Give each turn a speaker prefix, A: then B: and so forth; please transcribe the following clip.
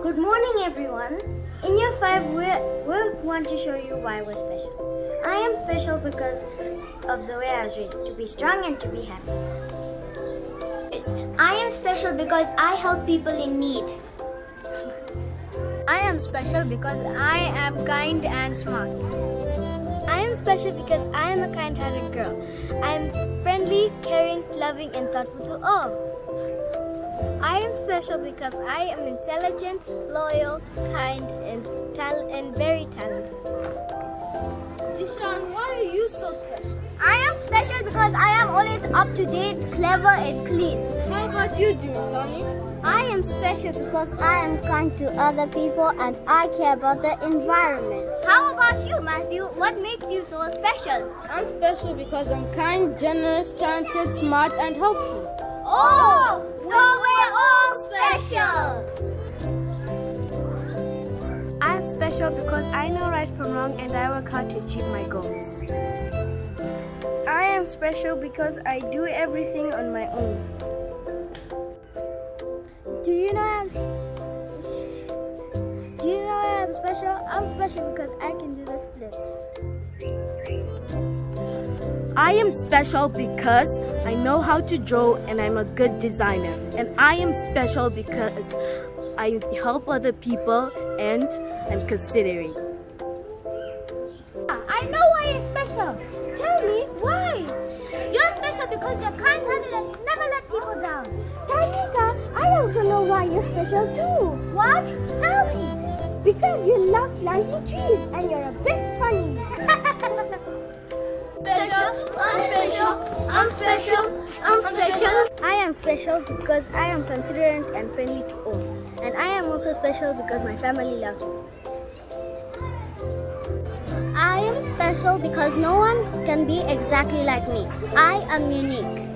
A: Good morning, everyone. In year 5, we want to show you why we're special. I am special because of the way I was raised, to be strong and to be happy. I am special because I help people in need.
B: I am special because I am kind and smart.
A: I am special because I am a kind-hearted girl. I am friendly, caring, loving, and thoughtful to all. I am special because I am intelligent, loyal, kind, and very talented.
B: Jishan, why are you so special?
A: I am special because I am always up to date, clever, and clean.
B: How about you, Sonny?
A: I am special because I am kind to other people and I care about the environment. How about you, Matthew? What makes you so special?
B: I'm special because I'm kind, generous, talented, smart, and helpful.
A: Oh, so we're all special!
C: I am special because I know right from wrong and I work hard to achieve my goals. I am special because I do everything on my own.
A: Do you know I'm special? I'm special because I can do the splits.
C: I am special because I know how to draw and I'm a good designer. And I am special because I help other people and I'm considerate.
A: I know why you're special. Tell me why. You're special because you're kind-hearted and you never let people down. Tanika, I also know why you're special too. What? Tell me. Because you love planting trees and you're a bit funny. I'm special. I am special because I am considerate and friendly to all. And I am also special because my family loves me. I am special because no one can be exactly like me. I am unique.